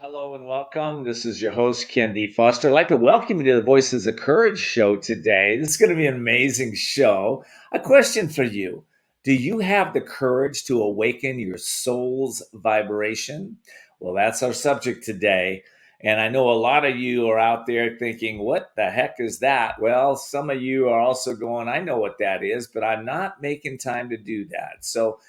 Hello and welcome. This is your host, Ken D. Foster. I'd like to welcome you to the Voices of Courage show today. This is going to be an amazing show. A question for you. Do you have the courage to awaken your soul's vibration? Well, that's our subject today. And I know a lot of you are out there thinking, what the heck is that? Well, some of you are also going, I know what that is, but I'm not making time to do that. So,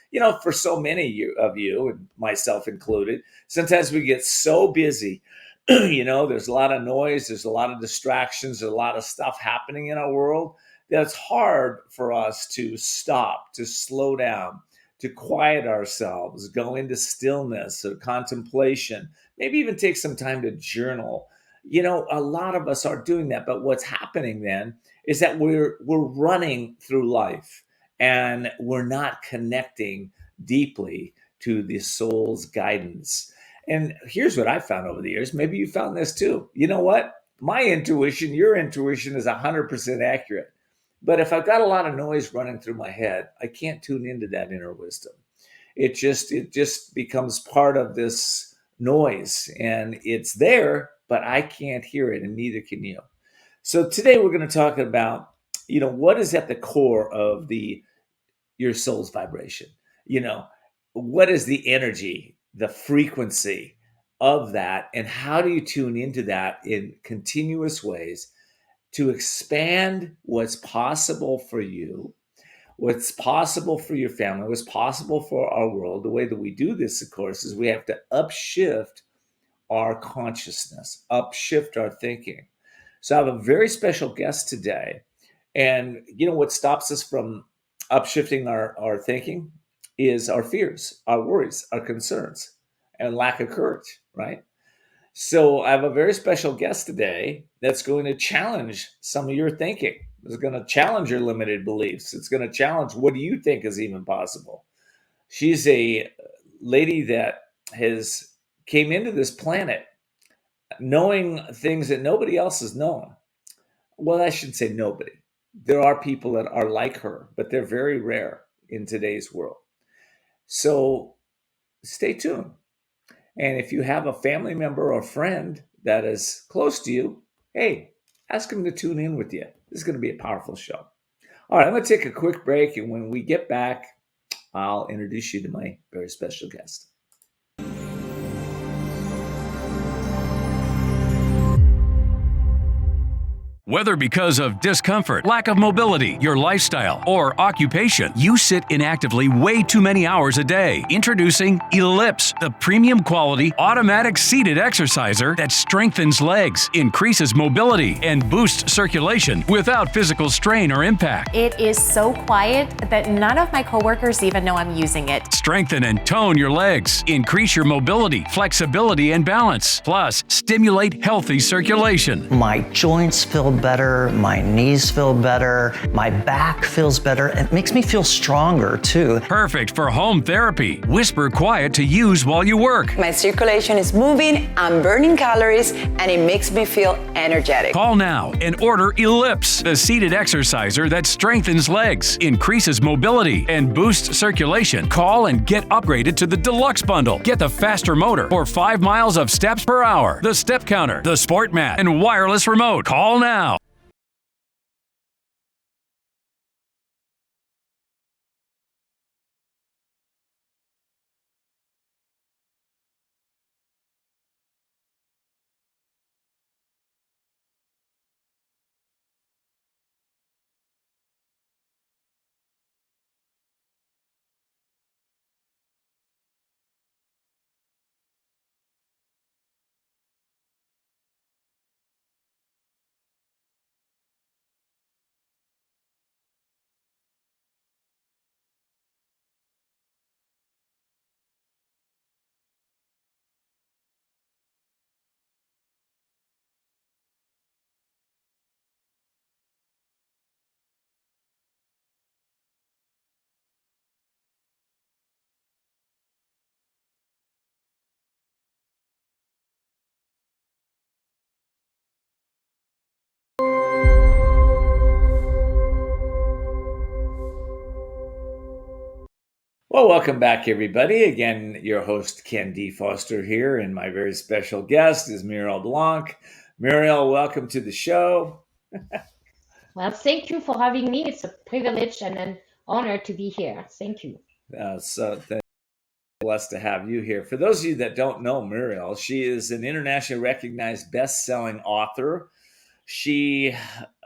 for so many of you, and myself included, sometimes we get so busy. There's a lot of noise, there's a lot of distractions, there's a lot of stuff happening in our world that it's hard for us to stop, to slow down, to quiet ourselves, go into stillness or contemplation, maybe even take some time to journal. A lot of us are doing that, but what's happening then is that we're running through life and we're not connecting deeply to the soul's guidance. And here's what I found over the years. Maybe you found this too. You know what? My intuition, your intuition is 100% accurate. But if I've got a lot of noise running through my head, I can't tune into that inner wisdom. It just becomes part of this noise and it's there, but I can't hear it and neither can you. So today we're going to talk about, what is at the core of the your soul's vibration. You know, what is the energy, the frequency of that, and how do you tune into that in continuous ways to expand what's possible for you, what's possible for your family, what's possible for our world? The way that we do this, of course, is we have to upshift our consciousness, upshift our thinking. So I have a very special guest today. And what stops us from upshifting our thinking is our fears, our worries, our concerns, and lack of courage, right? So I have a very special guest today that's going to challenge some of your thinking. It's going to challenge your limited beliefs. It's going to challenge what do you think is even possible. She's a lady that has came into this planet knowing things that nobody else has known. Well, I should say nobody. There are people that are like her, but they're very rare in today's world. So stay tuned. And if you have a family member or friend that is close to you, hey, ask them to tune in with you. This is going to be a powerful show. All right, I'm going to take a quick break. And when we get back, I'll introduce you to my very special guest. Whether because of discomfort, lack of mobility, your lifestyle, or occupation, you sit inactively way too many hours a day. Introducing Ellipse, the premium quality automatic seated exerciser that strengthens legs, increases mobility, and boosts circulation without physical strain or impact. It is so quiet that none of my coworkers even know I'm using it. Strengthen and tone your legs, increase your mobility, flexibility, and balance. Plus, stimulate healthy circulation. My joints feel better, my knees feel better, my back feels better. It makes me feel stronger too. Perfect for home therapy. Whisper quiet to use while you work. My circulation is moving, I'm burning calories, and it makes me feel energetic. Call now and order Ellipse, the seated exerciser that strengthens legs, increases mobility, and boosts circulation. Call and get upgraded to the Deluxe Bundle. Get the faster motor for 5 miles of steps per hour, the step counter, the sport mat, and wireless remote. Call now. Well, welcome back, everybody. Again, your host, Ken D. Foster here, and my very special guest is Muriel Blanc. Muriel, welcome to the show. Well, thank you for having me. It's a privilege and an honor to be here. Thank you. Blessed to have you here. For those of you that don't know Muriel, she is an internationally recognized best-selling author. She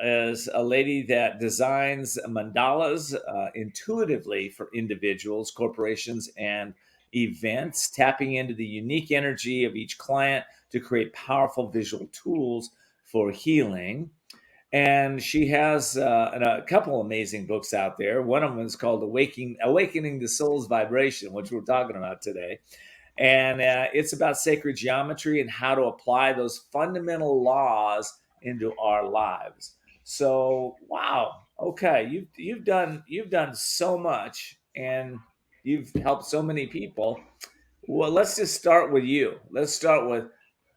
is a lady that designs mandalas intuitively for individuals, corporations, and events, tapping into the unique energy of each client to create powerful visual tools for healing. And she has a couple amazing books out there. One of them is called Awakening the Soul's Vibration, which we're talking about today. And it's about sacred geometry and how to apply those fundamental laws into our lives. So, wow, okay, you've done so much, and you've helped so many people. Well, let's just start with you. Let's start with,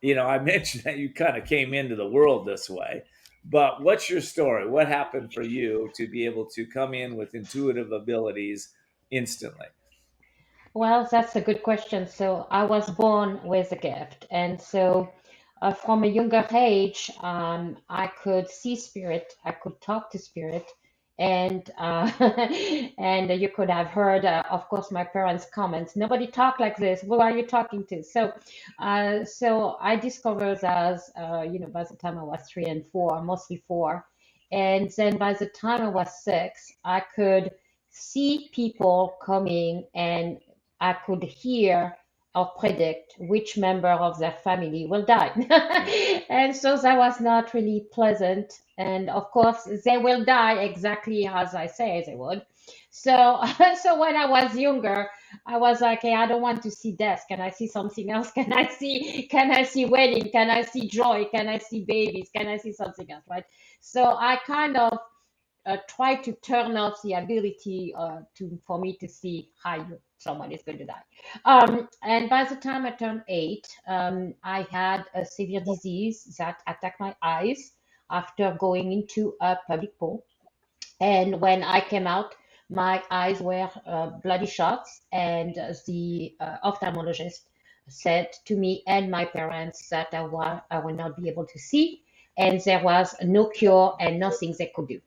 I mentioned that you kind of came into the world this way, but what's your story? What happened for you to be able to come in with intuitive abilities instantly? Well, that's a good question. So I was born with a gift, and so from a younger age, I could see spirit, I could talk to spirit, and and you could have heard, of course, my parents' comments. Nobody talk like this. Who are you talking to? So I discovered as by the time I was 3 and 4, mostly 4, and then by the time I was 6, I could see people coming and I could hear or predict which member of their family will die. And so that was not really pleasant. And of course, they will die exactly as I say they would. So, so when I was younger, I was like, hey, I don't want to see death. Can I see something else? Can I see wedding? Can I see joy? Can I see babies? Can I see something else? Right. So I kind of try to turn off the ability for me to see how someone is going to die. And by the time I turned 8, I had a severe disease that attacked my eyes after going into a public pool. And when I came out, my eyes were bloody shots, and the ophthalmologist said to me and my parents that I would not be able to see, and there was no cure and nothing they could do.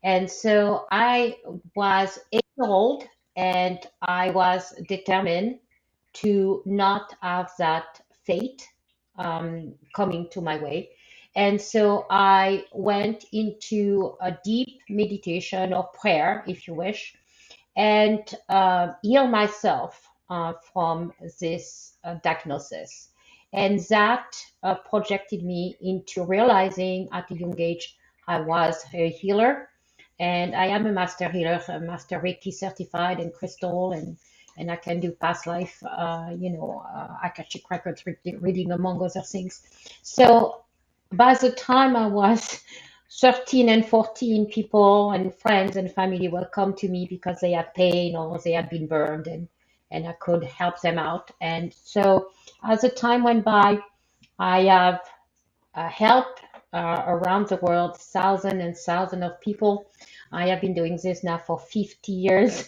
And so I was 8 years old, and I was determined to not have that fate coming to my way. And so I went into a deep meditation or prayer, if you wish, and heal myself from this diagnosis. And that projected me into realizing at a young age I was a healer, and I am a master healer, a master Reiki certified and crystal, and I can do past life, Akashic records reading, among other things. So by the time I was 13 and 14, people and friends and family will come to me because they had pain or they had been burned, and I could help them out. And so as the time went by, I have helped around the world thousands and thousands of people. I have been doing this now for 50 years,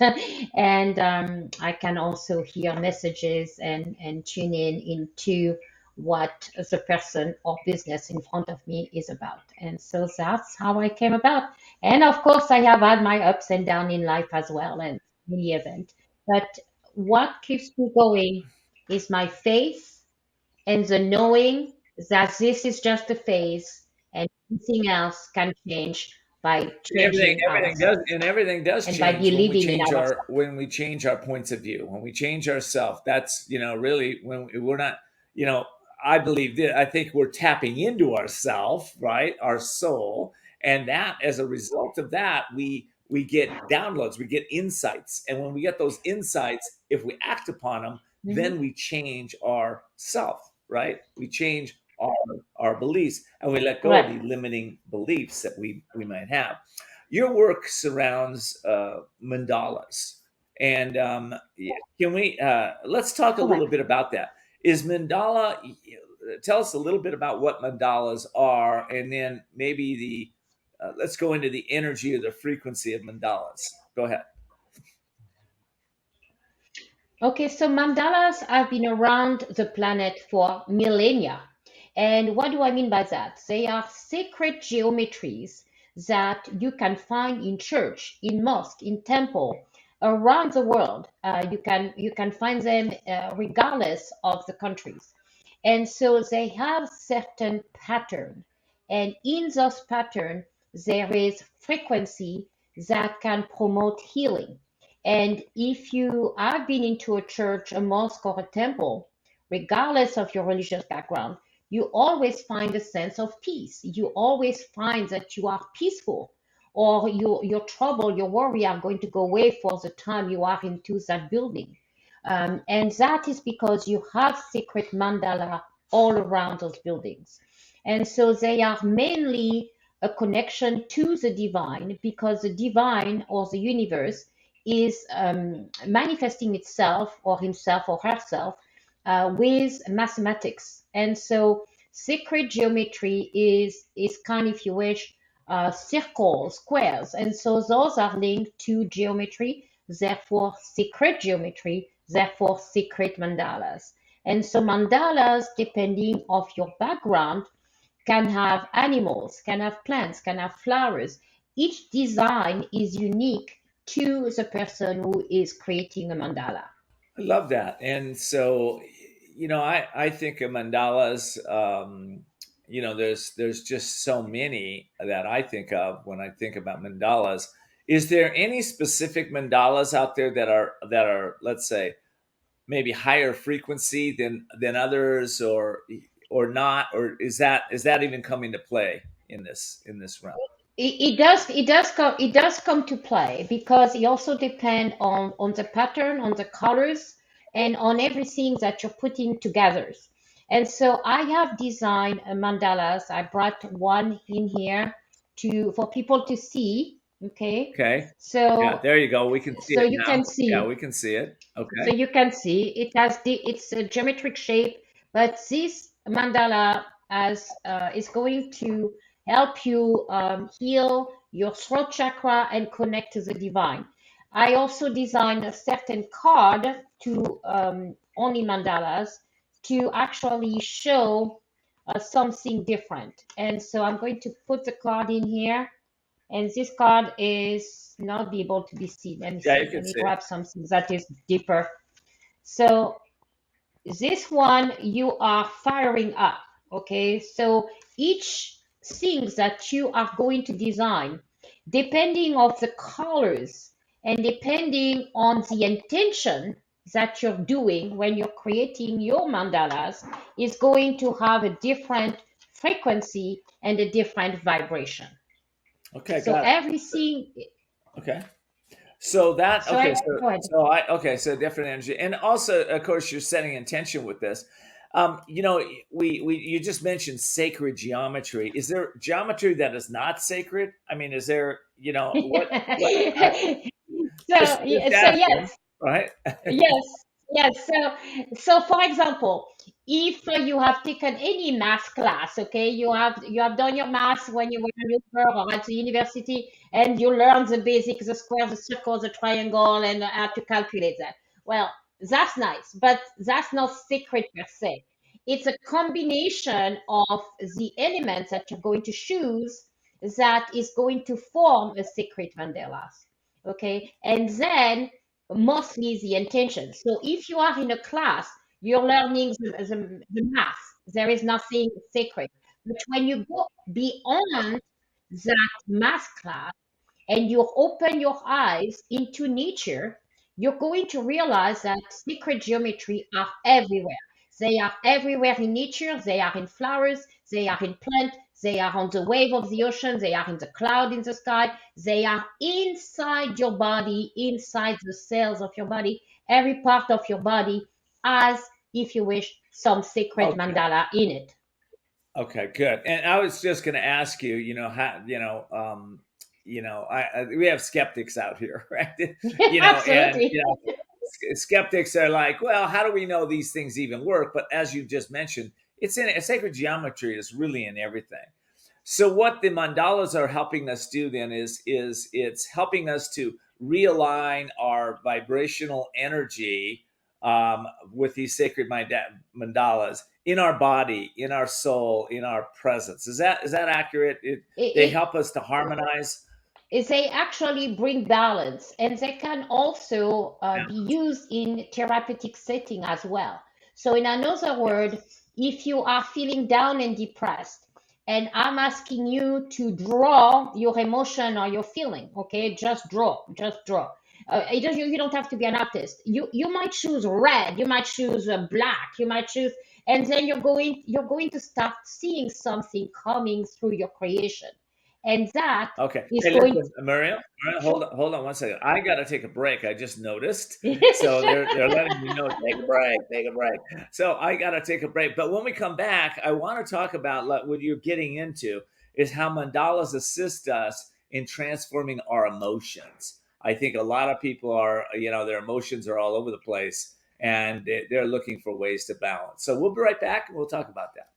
and I can also hear messages and tune in into what the person or business in front of me is about. And so that's how I came about. And of course, I have had my ups and downs in life as well, and many events. But what keeps me going is my faith and the knowing that this is just a phase and anything else can change by changing ourselves Everything does and by change when we believing in change ourselves. our points of view, when we change ourselves. That's really when we're not, you know I believe that, I think we're tapping into ourself, right, our soul, and that, as a result of that, we get downloads, we get insights, and when we get those insights, if we act upon them, Mhm. then we change our self, right? We change our beliefs, and we let go of Correct. the limiting beliefs that we might have. Your work surrounds mandalas, and yeah, can we let's talk a little Correct. bit about that. Is mandala? Tell us a little bit about what mandalas are, and then maybe let's go into the energy or the frequency of mandalas. Go ahead. Okay, so mandalas have been around the planet for millennia. And what do I mean by that? They are sacred geometries that you can find in church, in mosque, in temple, around the world. You can find them regardless of the countries. And so they have certain pattern. And in those pattern, there is frequency that can promote healing. And if you have been into a church, a mosque, or a temple, regardless of your religious background, you always find a sense of peace. You always find that you are peaceful, or your trouble, your worry are going to go away for the time you are into that building. And that is because you have secret mandala all around those buildings. And so they are mainly a connection to the divine, because the divine or the universe is manifesting itself or himself or herself with mathematics. And so sacred geometry is kind, if you wish, circles, squares. And so those are linked to geometry, therefore sacred geometry, therefore sacred mandalas. And so mandalas, depending of your background, can have animals, can have plants, can have flowers. Each design is unique to the person who is creating a mandala. I love that. And so, I think of mandalas. There's just so many that I think of when I think about mandalas. Is there any specific mandalas out there that are, let's say, maybe higher frequency than others, or not, or is that even coming to play in this realm? It does come to play, because it also depends on the pattern, on the colors, and on everything that you're putting together. And so I have designed a mandalas. I brought one in here to for people to see. Okay, Okay. Yeah, so there you go. We can see so it you can now. Yeah, see. we can see it. So Okay. you can see it's a geometric shape, but this mandala is going to help you heal your throat chakra and connect to the divine. I also designed a certain card to only mandalas to actually show something different. And so I'm going to put the card in here, and this card is not be able to be seen. Let me Yeah, see. you Let can me see it. grab something that is deeper. So this one you are firing up. Okay. So each thing that you are going to design, depending of the colors and depending on the intention that you're doing when you're creating your mandalas, is going to have a different frequency and a different vibration. Okay, So got it. everything. Okay. So that So okay, I so go ahead. so I okay, so different energy. And also, of course, you're setting intention with this. We you just mentioned sacred geometry. Is there geometry that is not sacred? I mean, is there, what just Yeah, so asking, yes, right? yes, yes. So for example, if you have taken any math class, okay, you have done your math when you were younger or at the university, and you learn the basics, the square, the circle, the triangle, and how to calculate that. Well, that's nice, but that's not sacred per se. It's a combination of the elements that you're going to choose that is going to form a sacred mandalas. Okay, and then mostly the intention. So if you are in a class, you're learning the math. There is nothing sacred. But when you go beyond that math class and you open your eyes into nature, you're going to realize that sacred geometry are everywhere. They are everywhere in nature. They are in flowers. They are in plants. They are on the wave of the ocean. They are in the cloud in the sky. They are inside your body, inside the cells of your body. Every part of your body has, if you wish, some sacred Okay. mandala in it. Okay, good. And I was just going to ask you, how, we have skeptics out here, right? And Absolutely. skeptics are like, well, how do we know these things even work? But as you just mentioned, it's in sacred geometry is really in everything. So what the mandalas are helping us do then is it's helping us to realign our vibrational energy with these sacred mandalas in our body, in our soul, in our presence. Is that accurate? They help us to harmonize. They actually bring balance, and they can also be used in therapeutic setting as well. So in another word, if you are feeling down and depressed, and I'm asking you to draw your emotion or your feeling, okay? Just draw. You don't have to be an artist. You might choose red, you might choose black, you might choose, and then you're going to start seeing something coming through your creation. And that is going. Listen, Muriel, hold on 1 second. I got to take a break. I just noticed. So they're letting me know, take a break. So I got to take a break. But when we come back, I want to talk about what you're getting into is how mandalas assist us in transforming our emotions. I think a lot of people are, their emotions are all over the place and they're looking for ways to balance. So we'll be right back and we'll talk about that.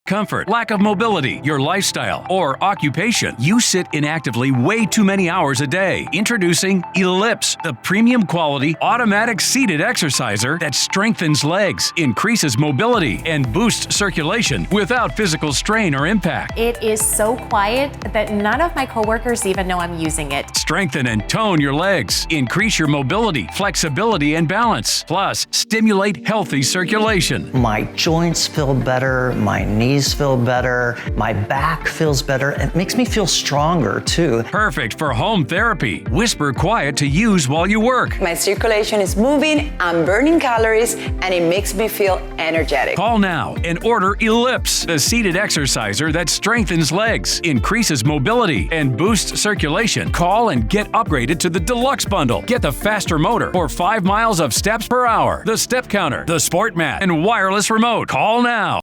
Comfort, lack of mobility, your lifestyle, or occupation. You sit inactively way too many hours a day. Introducing Ellipse, the premium quality automatic seated exerciser that strengthens legs, increases mobility, and boosts circulation without physical strain or impact. It is so quiet that none of my coworkers even know I'm using it. Strengthen and tone your legs. Increase your mobility, flexibility, and balance. Plus, stimulate healthy circulation. My joints feel better, my knees feel better, my back feels better. It makes me feel stronger too. Perfect for home therapy. Whisper quiet to use while you work. My circulation is moving, I'm burning calories, and it makes me feel energetic. Call now and order Ellipse, the seated exerciser that strengthens legs, increases mobility, and boosts circulation. Call and get upgraded to the Deluxe Bundle. Get the faster motor or 5 miles of steps per hour, the step counter, the sport mat, and wireless remote. Call now.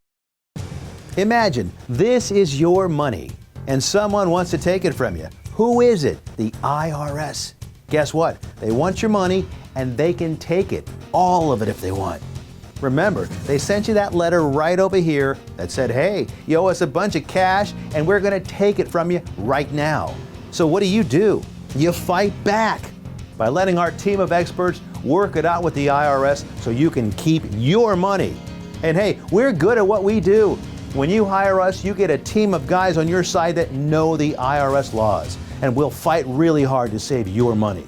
Imagine this is your money and someone wants to take it from you. Who is it? The IRS. Guess what? They want your money and they can take it, all of it if they want. Remember, they sent you that letter right over here that said, hey, you owe us a bunch of cash and we're going to take it from you right now. So what do? You fight back by letting our team of experts work it out with the IRS so you can keep your money. And hey, we're good at what we do. When you hire us, you get a team of guys on your side that know the IRS laws, and we'll fight really hard to save your money.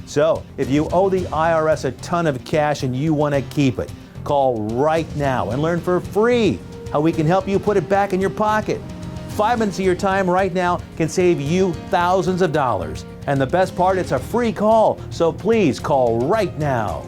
So, if you owe the IRS a ton of cash and you want to keep it, call right now and learn for free how we can help you put it back in your pocket. 5 minutes of your time right now can save you thousands of dollars. And the best part, it's a free call, so please call right now.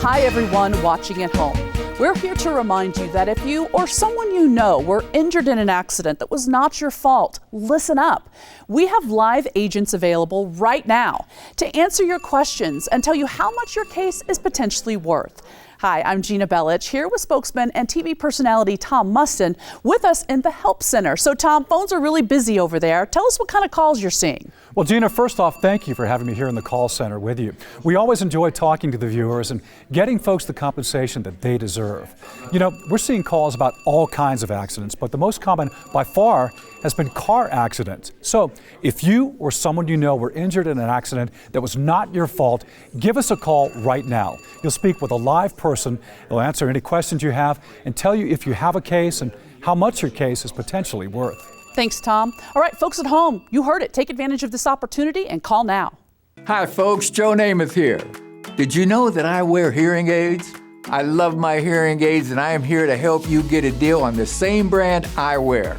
Hi everyone watching at home. We're here to remind you that if you or someone you know were injured in an accident that was not your fault, listen up. We have live agents available right now to answer your questions and tell you how much your case is potentially worth. Hi, I'm Gina Bellich, here with spokesman and TV personality Tom Mustin with us in the Help Center. So Tom, phones are really busy over there. Tell us what kind of calls you're seeing. Well, Gina, first off, thank you for having me here in the call center with you. We always enjoy talking to the viewers and getting folks the compensation that they deserve. You know, we're seeing calls about all kinds of accidents, but the most common by far has been car accidents. So if you or someone you know were injured in an accident that was not your fault, give us a call right now. You'll speak with a live person. They'll answer any questions you have and tell you if you have a case and how much your case is potentially worth. Thanks, Tom. All right, folks at home, you heard it. Take advantage of this opportunity and call now. Hi, folks. Joe Namath here. Did you know that I wear hearing aids? I love my hearing aids, and I am here to help you get a deal on the same brand I wear.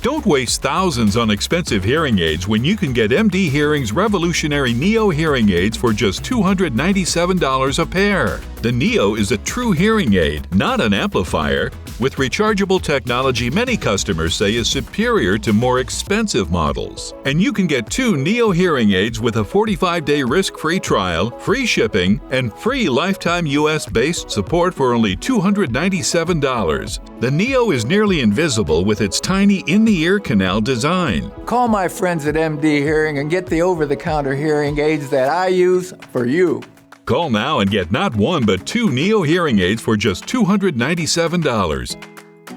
Don't waste thousands on expensive hearing aids when you can get MD Hearing's revolutionary Neo hearing aids for just $297 a pair. The Neo is a true hearing aid, not an amplifier. With rechargeable technology many customers say is superior to more expensive models. And you can get 2 Neo hearing aids with a 45-day risk-free trial, free shipping, and free lifetime US-based support for only $297. The Neo is nearly invisible with its tiny in-the-ear canal design. Call my friends at MD Hearing and get the over-the-counter hearing aids that I use for you. Call now and get not 1 but 2 Neo hearing aids for just $297.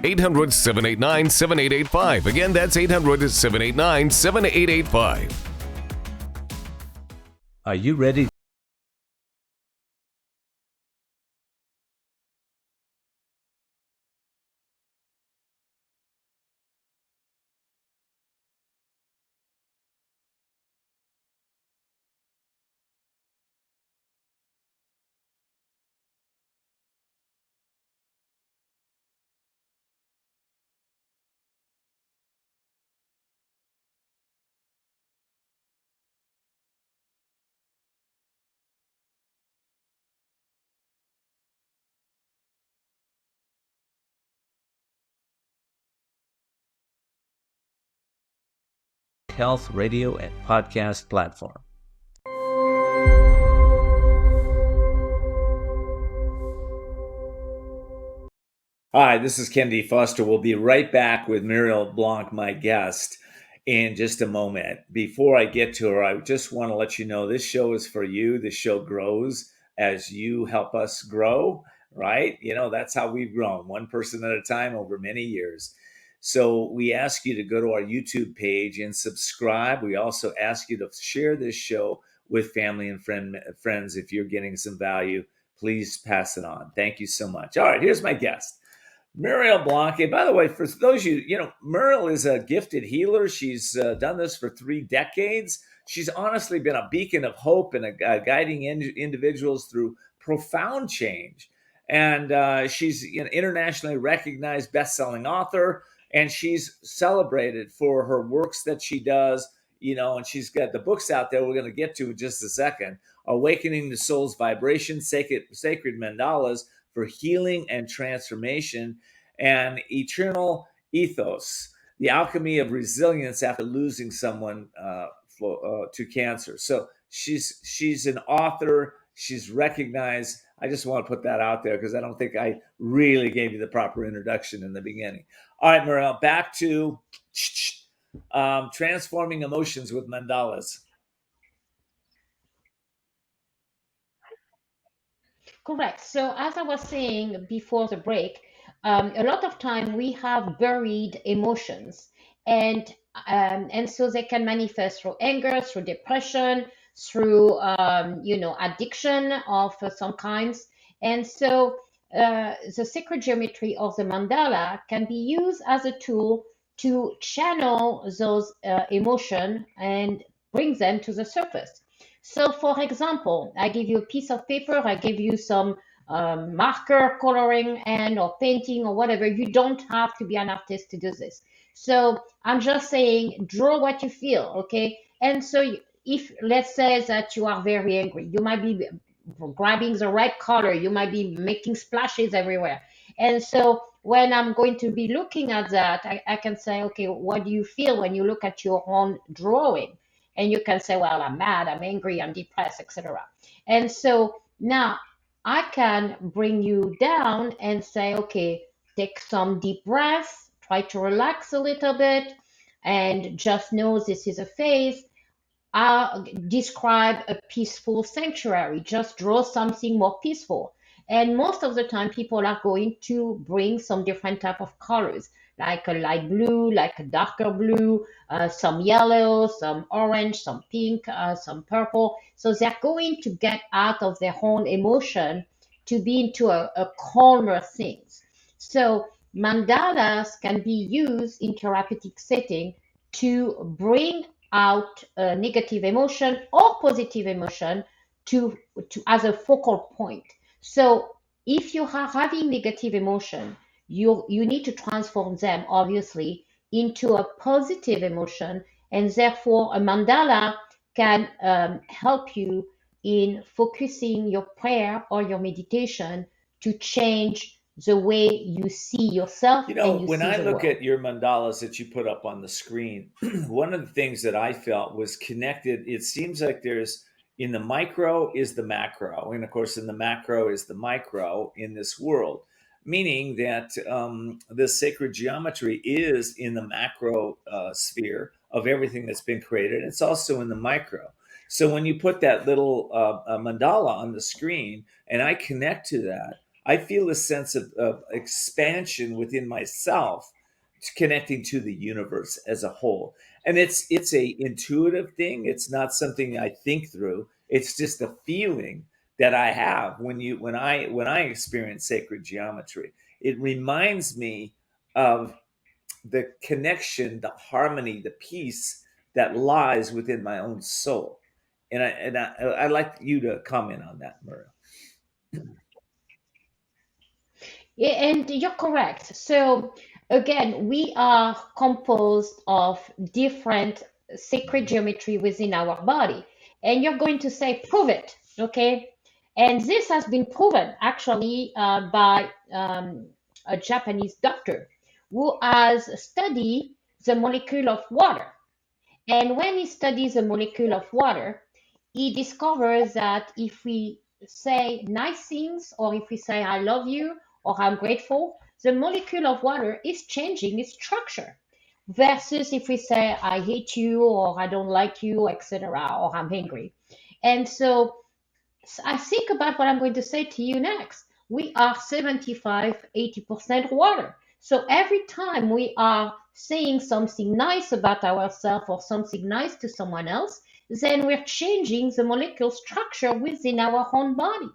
800-789-7885. Again, that's 800-789-7885. Are you ready? Health radio and podcast platform. Hi, this is Ken D. Foster. We'll be right back with Muriel Blanc, my guest, in just a moment. Before I get to her, I just want to let you know this show is for you. This show grows as you help us grow, right? You know, that's how we've grown, one person at a time over many years. So we ask you to go to our YouTube page and subscribe. We also ask you to share this show with family and friends. If you're getting some value, please pass it on. Thank you so much. All right, here's my guest, Muriel Blanc. And by the way, for those of you, Muriel is a gifted healer. She's done this for 3 decades. She's honestly been a beacon of hope and guiding individuals through profound change. And she's an internationally recognized best-selling author. And she's celebrated for her works that she does, and she's got the books out there we're going to get to in just a second. Awakening the Soul's Vibration, Sacred Mandalas for Healing and Transformation, and Eternal Ethos, the Alchemy of Resilience after losing someone to cancer. So she's an author. She's recognized. I just want to put that out there because I don't think I really gave you the proper introduction in the beginning. All right, Muriel, back to transforming emotions with mandalas. Correct. So as I was saying before the break, a lot of time we have buried emotions, and so they can manifest through anger, through depression, through addiction of some kinds. And so the sacred geometry of the mandala can be used as a tool to channel those emotions and bring them to the surface. So for example, I give you a piece of paper, I give you some marker coloring and or painting or whatever. You don't have to be an artist to do this. So I'm just saying, draw what you feel, okay? And so if let's say that you are very angry, you might be grabbing the right color, you might be making splashes everywhere. And so when I'm going to be looking at that, I can say, okay, what do you feel when you look at your own drawing? And you can say, well, I'm mad, I'm angry, I'm depressed, etc. And so now I can bring you down and say, okay, take some deep breaths, try to relax a little bit, and just know this is a phase. describe a peaceful sanctuary. Just draw something more peaceful. And most of the time, people are going to bring some different type of colors, like a light blue, like a darker blue, some yellow, some orange, some pink, some purple. So they're going to get out of their own emotion to be into a calmer things. So mandalas can be used in therapeutic setting to bring out negative emotion or positive emotion to as a focal point. So if you are having negative emotion, you need to transform them obviously into a positive emotion, and therefore a mandala can help you in focusing your prayer or your meditation to change the way you see yourself You and know, you when see I the look world. at your mandalas that you put up on the screen, one of the things that I felt was connected. It seems like there's in the micro is the macro, and of course, in the macro is the micro in this world, meaning that the sacred geometry is in the macro sphere of everything that's been created. It's also in the micro. So when you put that little mandala on the screen, and I connect to that, I feel a sense of expansion within myself, connecting to the universe as a whole. And it's a intuitive thing. It's not something I think through. It's just a feeling that I have when I experience sacred geometry. It reminds me of the connection, the harmony, the peace that lies within my own soul. I'd like you to comment on that, Muriel. Yeah, and you're correct. So again, we are composed of different sacred geometry within our body. And you're going to say, prove it, okay? And this has been proven actually by a Japanese doctor who has studied the molecule of water. And when he studies the molecule of water, he discovers that if we say nice things, or if we say I love you or I'm grateful, the molecule of water is changing its structure. Versus if we say I hate you or I don't like you, etc., or I'm angry. And so I think about what I'm going to say to you next. We are 75, 80% water. So every time we are saying something nice about ourselves or something nice to someone else, then we're changing the molecule structure within our own body.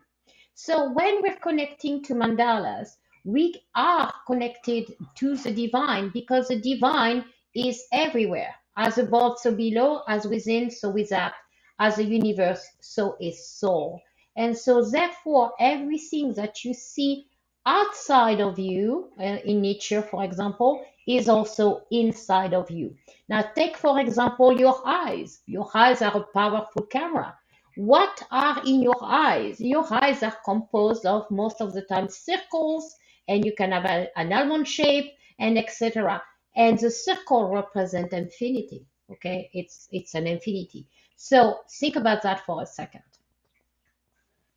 So when we're connecting to mandalas, we are connected to the divine because the divine is everywhere, as above, so below, as within, so without, as the universe, so is soul. And so, therefore, everything that you see outside of you, in nature, for example, is also inside of you. Now, take, for example, your eyes. Your eyes are a powerful camera. What are in your eyes? Your eyes are composed of most of the time circles, and you can have an almond shape, and etc. And the circle represents infinity. Okay, it's an infinity. So think about that for a second.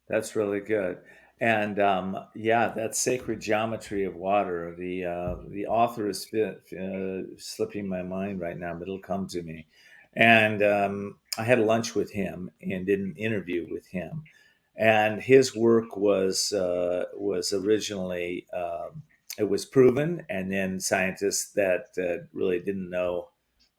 That's really good. And yeah, that sacred geometry of water. The author is slipping my mind right now, but it'll come to me. And I had lunch with him and did an interview with him. And his work was originally it was proven, and then scientists that really didn't know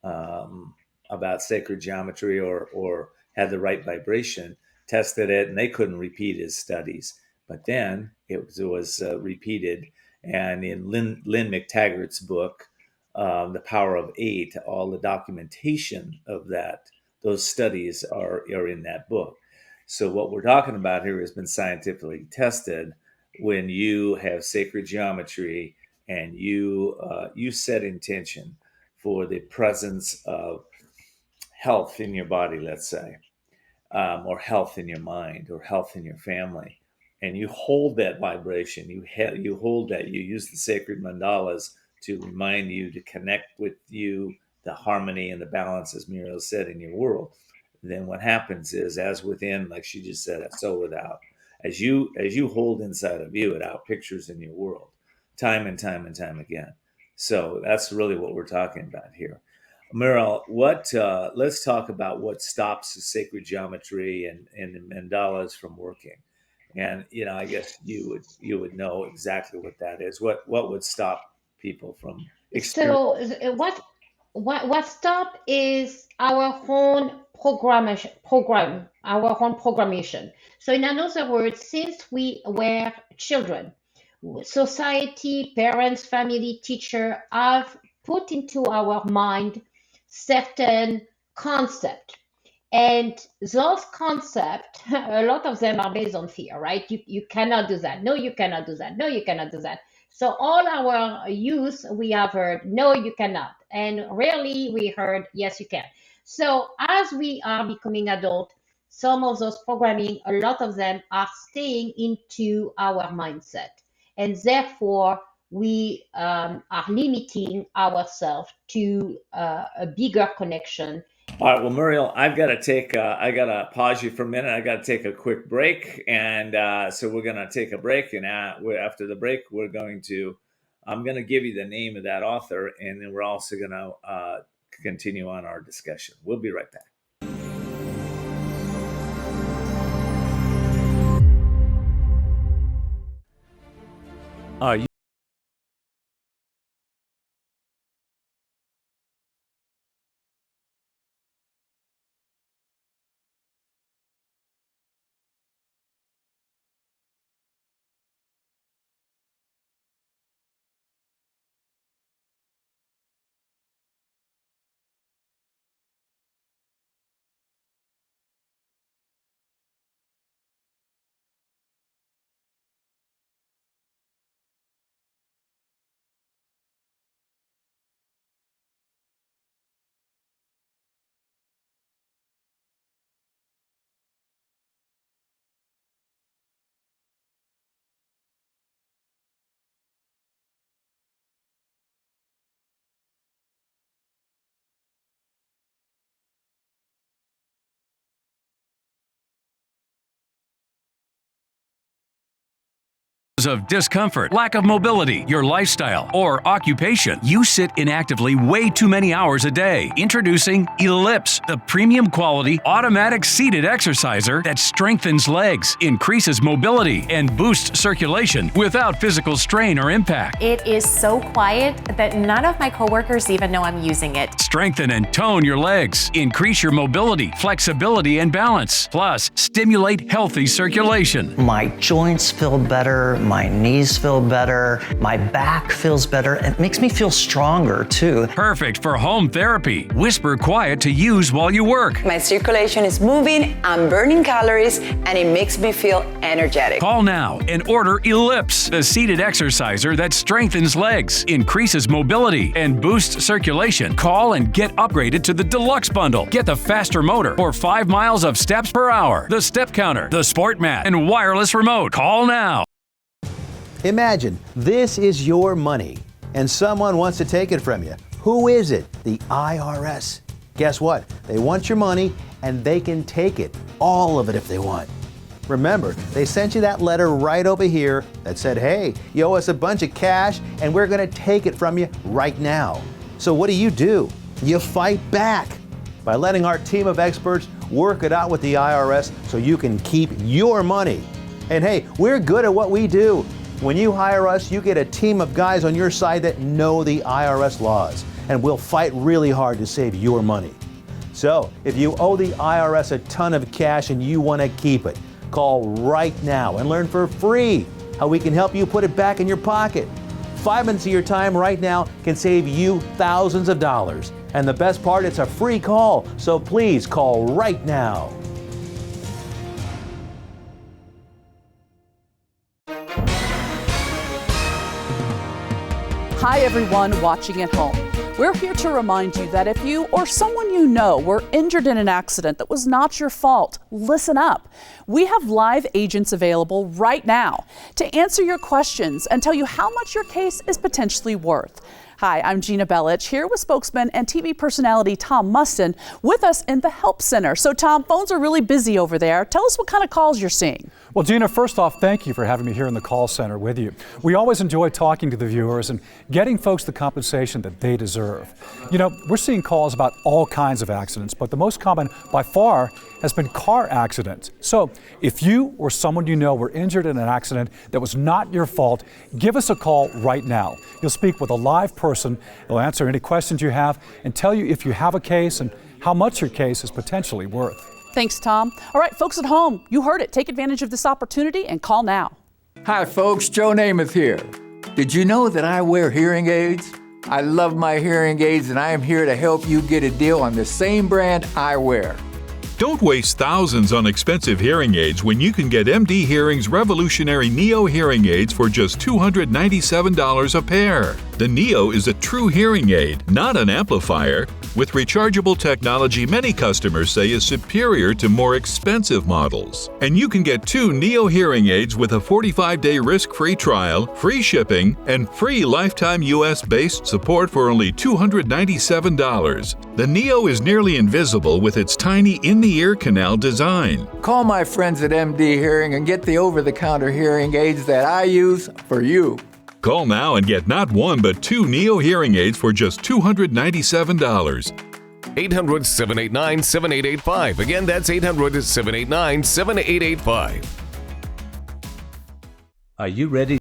um, about sacred geometry or had the right vibration tested it, and they couldn't repeat his studies. But then it was repeated, and in Lynn McTaggart's book, "The Power of Eight," all the documentation of those studies are in that book. So what we're talking about here has been scientifically tested. When you have sacred geometry and you set intention for the presence of health in your body, let's say, or health in your mind, or health in your family, and you hold that vibration, you hold that, you use the sacred mandalas to remind you to connect with you, the harmony and the balance, as Muriel said, in your world. Then what happens is, as within, like she just said, so without. As you hold inside of you, it out pictures in your world, time and time and time again. So that's really what we're talking about here. Muriel, let's talk about what stops the sacred geometry and the mandalas from working. And I guess you would know exactly what that is. What would stop people from experiencing? So what stop is our own our own programmation. So in other words, since we were children, society, parents, family, teacher have put into our mind certain concept. And those concepts, a lot of them are based on fear, right? You cannot do that. No, you cannot do that. No, you cannot do that. So all our youth, we have heard, no, you cannot. And rarely we heard, yes, you can. So as we are becoming adult, some of those programming, a lot of them are staying into our mindset. And therefore, we are limiting ourselves to a bigger connection. All right, well, Muriel, I gotta pause you for a minute. I gotta take a quick break, and so we're gonna take a break. And after the break, I'm gonna give you the name of that author, and then we're also gonna continue on our discussion. We'll be right back. Of discomfort, lack of mobility, your lifestyle, or occupation, you sit inactively way too many hours a day. Introducing Ellipse, the premium quality automatic seated exerciser that strengthens legs, increases mobility, and boosts circulation without physical strain or impact. It is so quiet that none of my coworkers even know I'm using it. Strengthen and tone your legs, increase your mobility, flexibility, and balance. Plus, stimulate healthy circulation. My joints feel better, my knees feel better, my back feels better. It makes me feel stronger too. Perfect for home therapy. Whisper quiet to use while you work. My circulation is moving, I'm burning calories, and it makes me feel energetic. Call now and order Ellipse, the seated exerciser that strengthens legs, increases mobility, and boosts circulation. Call and get upgraded to the Deluxe Bundle. Get the faster motor for 5 miles of steps per hour, the step counter, the sport mat, and wireless remote. Call now. Imagine this is your money and someone wants to take it from you. Who is it? The IRS. Guess what? They want your money and they can take it, all of it if they want. Remember, they sent you that letter right over here that said, hey, you owe us a bunch of cash and we're going to take it from you right now. So what do? You fight back by letting our team of experts work it out with the IRS so you can keep your money. And hey, we're good at what we do. When you hire us, you get a team of guys on your side that know the IRS laws, and we'll fight really hard to save your money. So, if you owe the IRS a ton of cash and you want to keep it, call right now and learn for free how we can help you put it back in your pocket. 5 minutes of your time right now can save you thousands of dollars. And the best part, it's a free call, so please call right now. Hi everyone watching at home. We're here to remind you that if you or someone you know were injured in an accident that was not your fault, listen up. We have live agents available right now to answer your questions and tell you how much your case is potentially worth. Hi, I'm Gina Bellich, here with spokesman and TV personality Tom Mustin with us in the Help Center. So Tom, phones are really busy over there. Tell us what kind of calls you're seeing. Well, Gina, first off, thank you for having me here in the call center with you. We always enjoy talking to the viewers and getting folks the compensation that they deserve. You know, we're seeing calls about all kinds of accidents, but the most common by far has been car accidents. So if you or someone you know were injured in an accident that was not your fault, give us a call right now. You'll speak with a live person. They'll answer any questions you have and tell you if you have a case and how much your case is potentially worth. Thanks, Tom. All right, folks at home, you heard it. Take advantage of this opportunity and call now. Hi, folks. Joe Namath here. Did you know that I wear hearing aids? I love my hearing aids, and I am here to help you get a deal on the same brand I wear. Don't waste thousands on expensive hearing aids when you can get MD Hearing's revolutionary Neo hearing aids for just $297 a pair. The Neo is a true hearing aid, not an amplifier. With rechargeable technology many customers say is superior to more expensive models. And you can get 2 Neo hearing aids with a 45-day risk-free trial, free shipping, and free lifetime US-based support for only $297. The Neo is nearly invisible with its tiny in-the-ear canal design. Call my friends at MD Hearing and get the over-the-counter hearing aids that I use for you. Call now and get not 1 but 2 Neo hearing aids for just $297. 800-789-7885. Again, that's 800-789-7885. Are you ready?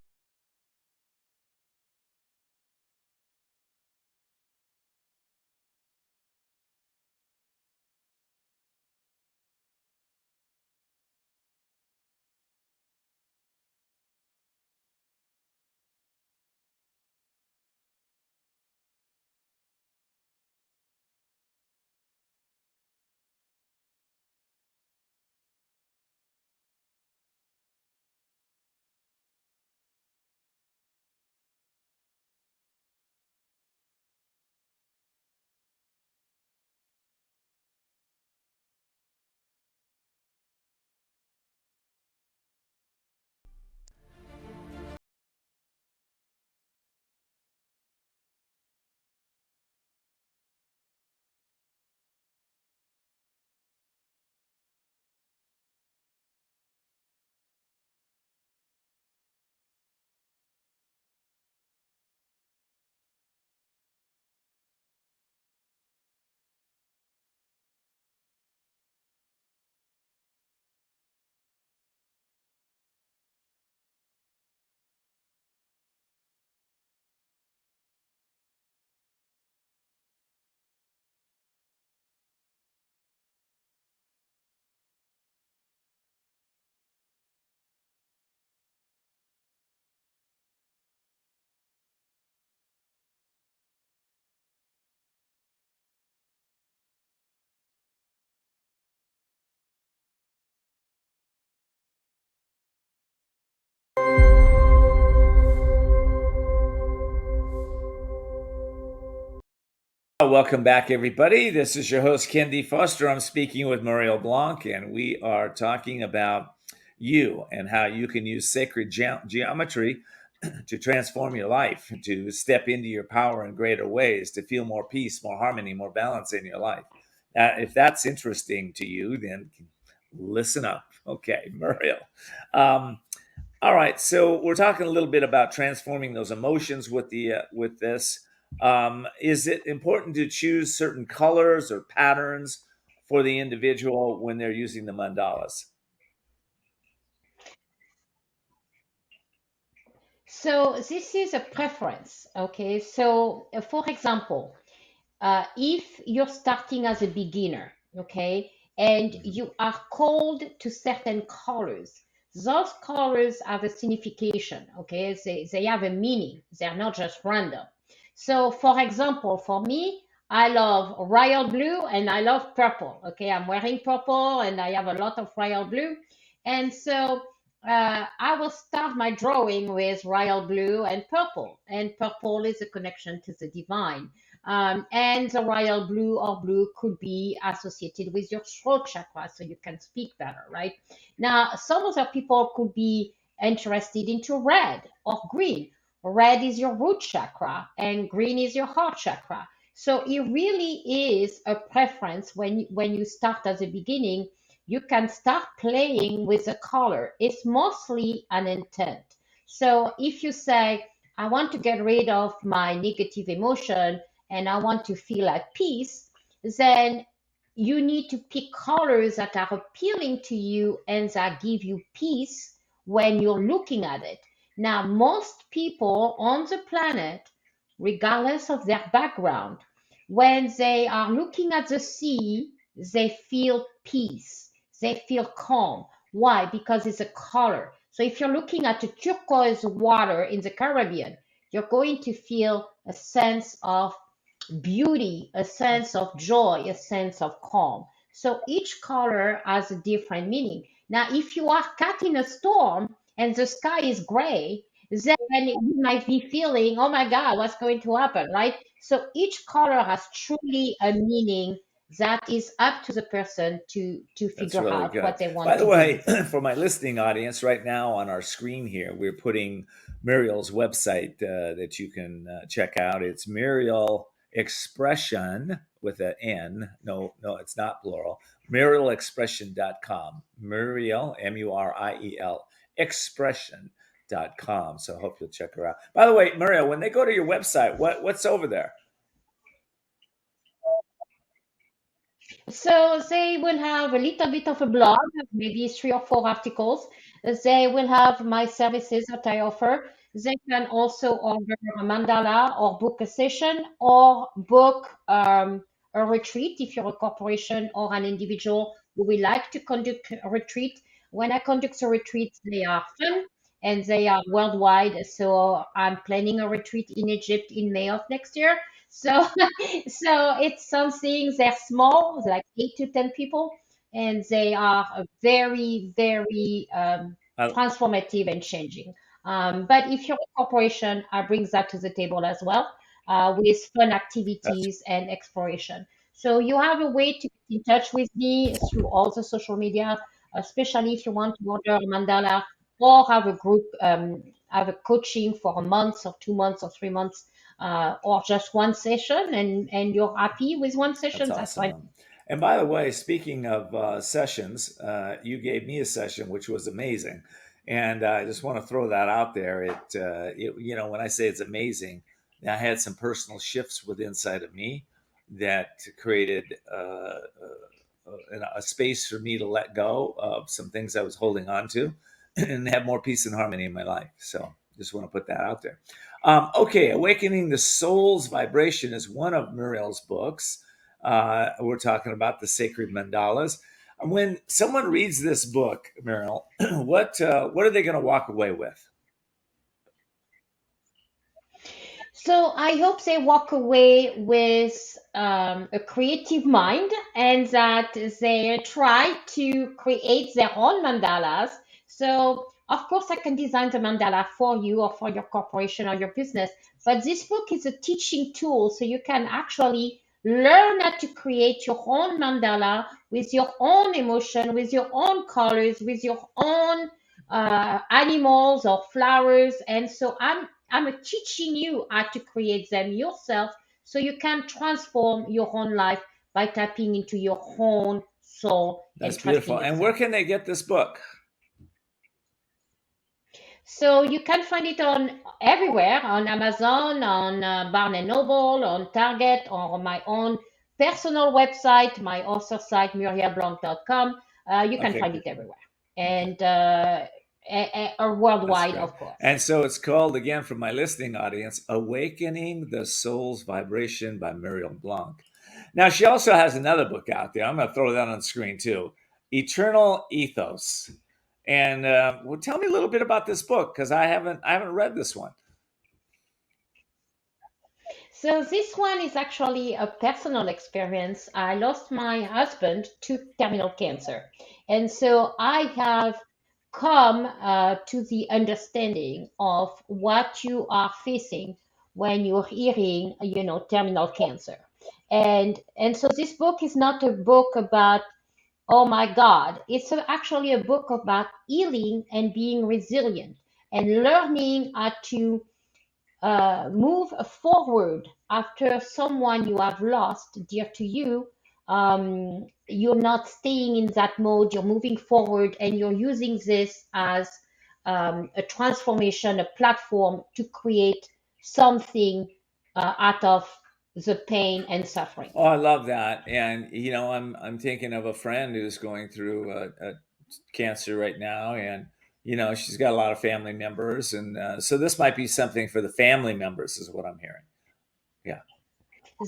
Welcome back, everybody. This is your host, Ken D. Foster. I'm speaking with Muriel Blanc, and we are talking about you and how you can use sacred geometry to transform your life, to step into your power in greater ways, to feel more peace, more harmony, more balance in your life. If that's interesting to you, then listen up. Okay, Muriel. All right, so we're talking a little bit about transforming those emotions with this. Is it important to choose certain colors or patterns for the individual when they're using the mandalas? So this is a preference, okay? So for example, if you're starting as a beginner, okay, and you are called to certain colors, those colors have a signification, okay? They have a meaning. They're not just random. So for example, for me, I love royal blue and I love purple, okay? I'm wearing purple and I have a lot of royal blue. And so I will start my drawing with royal blue and purple. And purple is a connection to the divine. And the royal blue or blue could be associated with your throat chakra, so you can speak better, right? Now, some other people could be interested into red or green. red is your root chakra, and green is your heart chakra. So it really is a preference when you start at the beginning. You can start playing with the color. It's mostly an intent. So if you say, I want to get rid of my negative emotion and I want to feel at peace, then you need to pick colors that are appealing to you and that give you peace when you're looking at it. Now, most people on the planet, regardless of their background, when they are looking at the sea, they feel peace, they feel calm. Why? Because it's a color. So if you're looking at a turquoise water in the Caribbean, you're going to feel a sense of beauty, a sense of joy, a sense of calm. So each color has a different meaning. Now, if you are caught in a storm and the sky is gray, then you might be feeling, oh my God, what's going to happen, right? So each color has truly a meaning that is up to the person to That's figure really out good. what they want By to the do. way, for my listening audience, right now on our screen here, we're putting Muriel's website that you can check out. It's Muriel Expression with an N. No, it's not plural. MurielExpression.com. Muriel, Muriel, expression.com. So I hope you'll check her out. By the way, Muriel, when they go to your website, what's over there? So they will have a little bit of a blog, maybe 3 or 4 articles. They will have my services that I offer. They can also order a mandala or book a session or book a retreat if you're a corporation or an individual who would like to conduct a retreat. When I conduct a retreat, they are fun and they are worldwide. So I'm planning a retreat in Egypt in May of next year. So so it's something, they're small, like 8 to 10 people, and they are very, very Uh, transformative and changing. But if you're a corporation, I bring that to the table as well, with fun activities and exploration. So you have a way to get in touch with me through all the social media, especially if you want to order a mandala or have a group, have a coaching for a month or 2 months or 3 months, or just one session, and you're happy with one session, That's that's fine. awesome. And by the way, speaking of sessions, you gave me a session which was amazing, and I just want to throw that out there. When I say it's amazing, I had some personal shifts within inside of me that created a space for me to let go of some things I was holding on to and have more peace and harmony in my life. So just want to put that out there. Okay, Awakening the Soul's Vibration is one of Muriel's books. We're talking about the sacred mandalas. When someone reads this book, Muriel, what are they going to walk away with? So I hope they walk away with a creative mind and that they try to create their own mandalas. So, of course, I can design the mandala for you or for your corporation or your business, but this book is a teaching tool so you can actually learn how to create your own mandala with your own emotion, with your own colors, with your own animals or flowers. And so I'm teaching you how to create them yourself so you can transform your own life by tapping into your own soul and That's trusting beautiful. And where yourself. can they get this book? So you can find it on everywhere, on Amazon, on Barnes and Noble, on Target, or on my own personal website, my author site, murielblanc.com. You can Okay, find good. it everywhere. And or That's worldwide, good. of course. And so it's called, again, from my listening audience, Awakening the Soul's Vibration by Mariel Blanc. Now, she also has another book out there. I'm going to throw that on the screen too, Eternal Ethos. And well, tell me a little bit about this book because I haven't read this one. So this one is actually a personal experience. I lost my husband to terminal cancer. And so I have come to the understanding of what you are facing when you're hearing, terminal cancer. And so this book is not a book about, oh my God, it's actually a book about healing and being resilient and learning how to move forward after someone you have lost dear to you. You're not staying in that mode, you're moving forward, and you're using this as a transformation, a platform to create something out of the pain and suffering. Oh, I love that. And I'm thinking of a friend who's going through a cancer right now, and she's got a lot of family members, and so this might be something for the family members, is what I'm hearing. Yeah.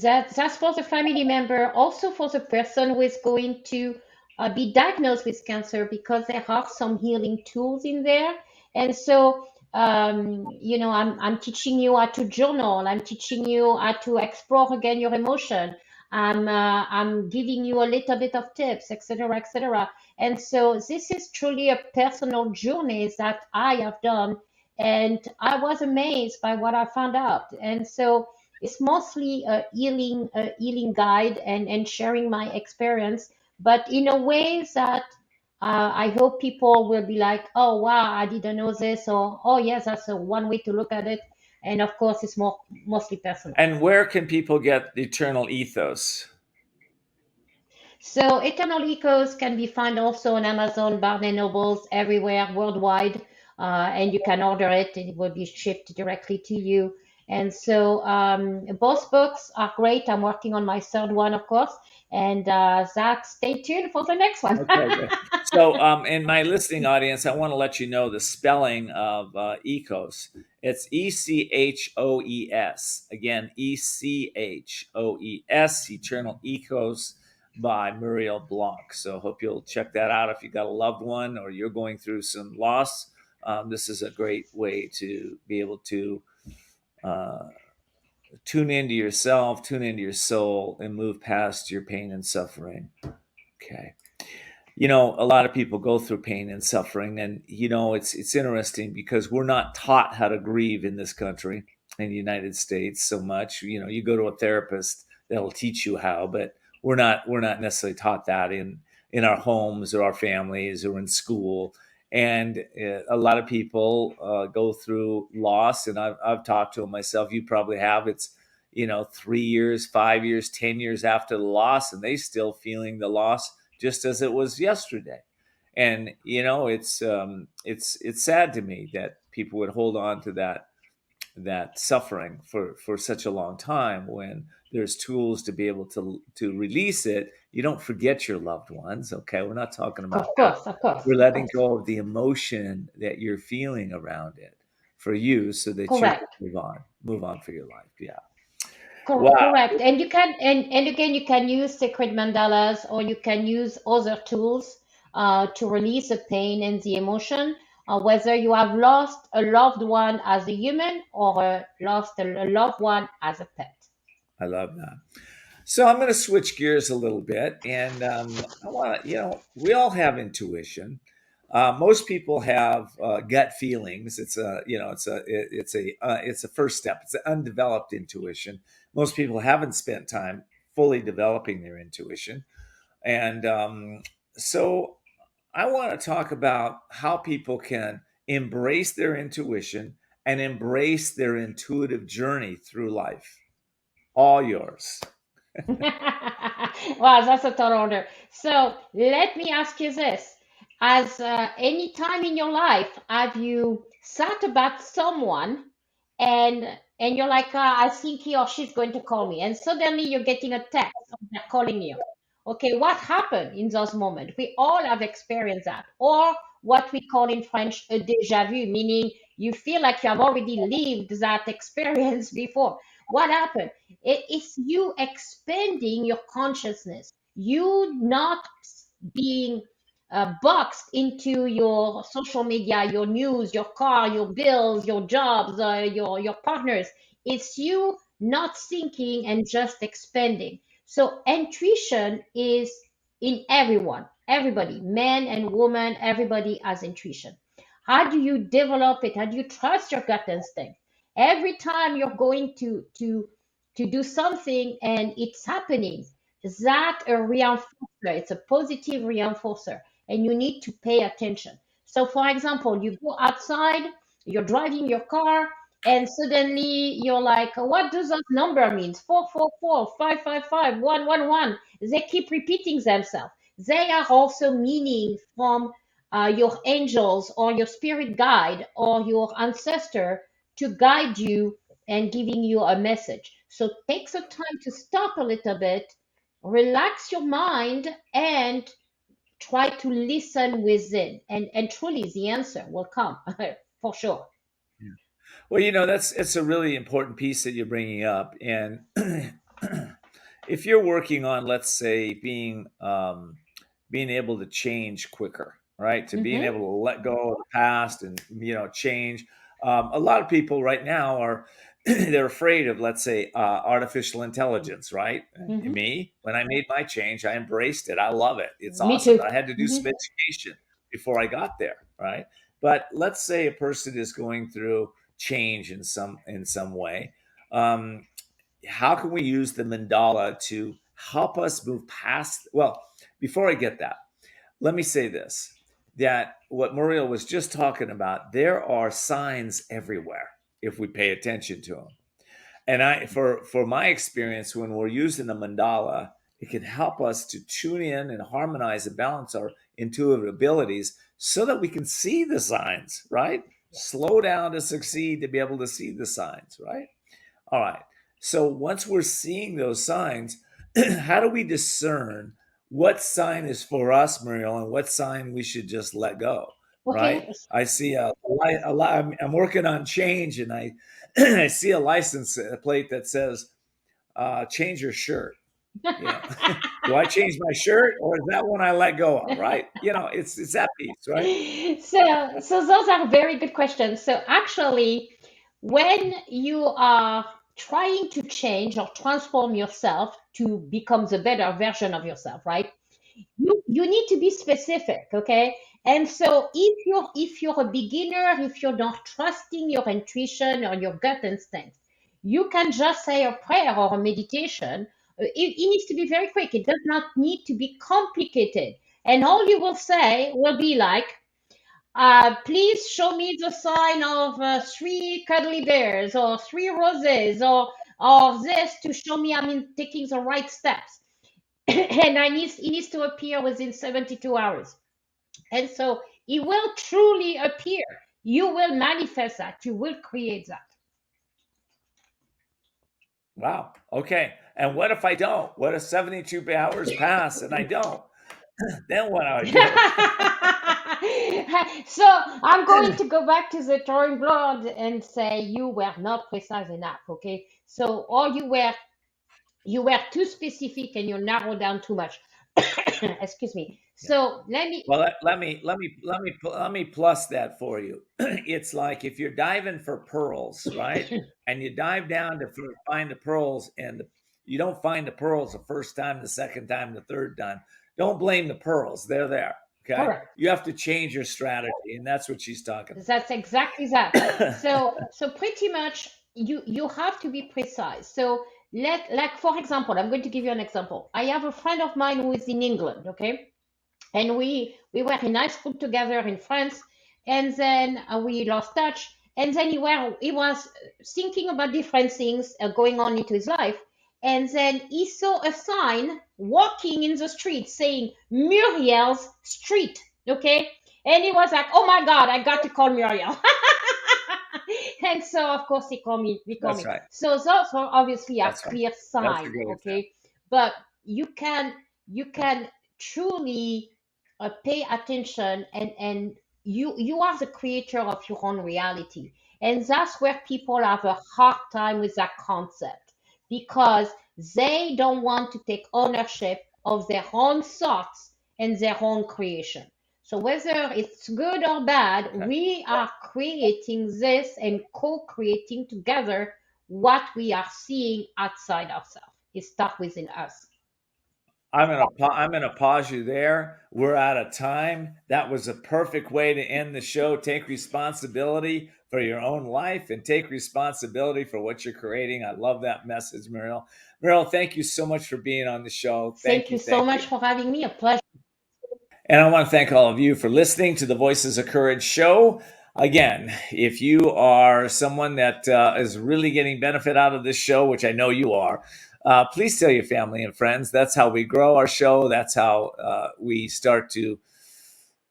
That's for the family member, also for the person who is going to be diagnosed with cancer, because there are some healing tools in there. And so, I'm teaching you how to journal. I'm teaching you how to explore again your emotion. I'm giving you a little bit of tips, etc., etc. And so this is truly a personal journey that I have done, and I was amazed by what I found out. And so it's mostly a healing guide and sharing my experience, but in a way that I hope people will be like, oh wow, I didn't know this, or oh yes, that's one way to look at it. And of course, it's mostly personal. And where can people get the Eternal Ethos? So Eternal Ethos can be found also on Amazon, Barnes and Nobles, everywhere worldwide, and you can order it. It will be shipped directly to you. And so both books are great. I'm working on my third one, of course. And Zach, stay tuned for the next one. Okay, good. So in my listening audience, I want to let you know the spelling of ECHOES. It's ECHOES. Again, ECHOES, Eternal ECHOES by Muriel Blanc. So hope you'll check that out if you got a loved one or you're going through some loss. This is a great way to be able to tune into yourself, tune into your soul, and move past your pain and suffering. Okay. A lot of people go through pain and suffering, and it's interesting because we're not taught how to grieve in this country, in the United States, so much. You go to a therapist, that'll teach you how, but we're not necessarily taught that in our homes or our families or in school. And a lot of people go through loss, and I've talked to them myself. You probably have. It's 3 years, 5 years, 10 years after the loss, and they still feeling the loss just as it was yesterday. And it's sad to me that people would hold on to that suffering for such a long time, when there's tools to be able to release it. You don't forget your loved ones. Okay, we're not talking about of course. We're letting go of the emotion that you're feeling around it for you, so that Correct. you can move on for your life. Yeah. Correct. And you can, and again, you can use sacred mandalas, or you can use other tools to release the pain and the emotion, whether you have lost a loved one as a human, or lost a loved one as a pet. I love that. So I'm going to switch gears a little bit, and I want to, we all have intuition. Most people have gut feelings. It's a first step. It's an undeveloped intuition. Most people haven't spent time fully developing their intuition, and so I want to talk about how people can embrace their intuition and embrace their intuitive journey through life. All yours. Wow, that's a tall order. So let me ask you this. As any time in your life, have you thought about someone, and you're like, I think he or she's going to call me, and suddenly you're getting a text, or they're calling you. Okay, what happened in those moments? We all have experienced that, or what we call in French a déjà vu, meaning you feel like you have already lived that experience before. What happened? It's you expanding your consciousness, you not being boxed into your social media, your news, your car, your bills, your jobs, your partners. It's you not thinking and just expanding. So intuition is in everyone, everybody, man and woman, everybody has intuition. How do you develop it? How do you trust your gut instinct? Every time you're going to do something and it's happening, that a reinforcer, it's a positive reinforcer, and you need to pay attention. So for example, you go outside, you're driving your car, and suddenly you're like, what does that number mean? 444, 555, 111. They keep repeating themselves. They are also meaning from your angels or your spirit guide or your ancestor to guide you and giving you a message. So take the time to stop a little bit, relax your mind, and try to listen within. And truly the answer will come for sure. Well, it's a really important piece that you're bringing up. And if you're working on, let's say, being able to change quicker, right? To being able to let go of the past and change. A lot of people right now are they're afraid of, let's say, artificial intelligence, right? And me, when I made my change, I embraced it. I love it. It's Me awesome. too. I had to do some education before I got there, right? But let's say a person is going through change in some way. How can we use the mandala to help us move past? Well, before I get that, let me say this: that what Muriel was just talking about, there are signs everywhere if we pay attention to them. And for my experience, when we're using the mandala, it can help us to tune in and harmonize and balance our intuitive abilities so that we can see the signs, right? Slow down to succeed, to be able to see the signs, right? All right. So once we're seeing those signs, how do we discern what sign is for us, Muriel, and what sign we should just let go? Right? Okay. I see a lot. I'm working on change, and I I see a license plate that says "Change your shirt." Do I change my shirt, or is that one I let go of? Right? It's that piece, right? So those are very good questions. So actually, when you are trying to change or transform yourself to become the better version of yourself, right? You need to be specific, okay? And so if you're a beginner, if you're not trusting your intuition or your gut instinct, you can just say a prayer or a meditation. It needs to be very quick. It does not need to be complicated. And all you will say will be like, please show me the sign of three cuddly bears or three roses or this to show me I'm taking the right steps. And it needs to appear within 72 hours. And so it will truly appear. You will manifest that. You will create that. Wow. Okay. And what if I don't? What if 72 hours pass and I don't? Then what do I do? So I'm going to go back to the drawing board and say you were not precise enough. Okay. So or you were too specific and you narrowed down too much. Excuse me. So let me. Well, let me plus that for you. It's like if you're diving for pearls, right? And you dive down to find the pearls, and you don't find the pearls the first time, the second time, the third time. Don't blame the pearls; they're there. Okay, Correct. you have to change your strategy, and that's what she's talking about. That's exactly that. So pretty much you have to be precise. So like for example, I'm going to give you an example. I have a friend of mine who is in England, okay? And we were in high school together in France, and then we lost touch. And then he was thinking about different things going on into his life. And then he saw a sign walking in the street saying Muriel's Street. Okay. And he was like, oh my God, I got to call Muriel. And so, of course, he called me. That's right. So those are obviously a That's right. clear That's a sign. good example. Okay. But you can truly pay attention, and you are the creator of your own reality. And that's where people have a hard time with that concept, because they don't want to take ownership of their own thoughts and their own creation. So whether it's good or bad, we are creating this and co-creating together what we are seeing outside ourselves. It starts within us. I'm gonna pause you there. We're out of time. That was a perfect way to end the show. Take responsibility for your own life and take responsibility for what you're creating. I love that message, Muriel. Muriel, thank you so much for being on the show. Thank you so much for having me. A pleasure. And I want to thank all of you for listening to the Voices of Courage show. Again, if you are someone that is really getting benefit out of this show, which I know you are, please tell your family and friends. That's how we grow our show. That's how we start to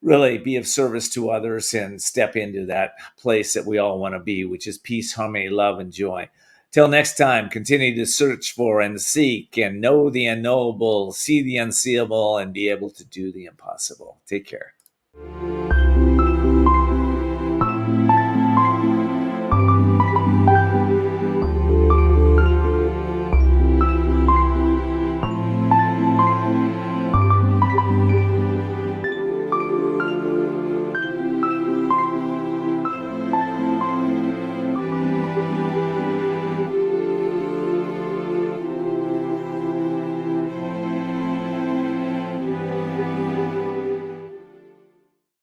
really be of service to others and step into that place that we all want to be, which is peace, harmony, love, and joy. Till next time, continue to search for and seek and know the unknowable, see the unseeable, and be able to do the impossible. Take care.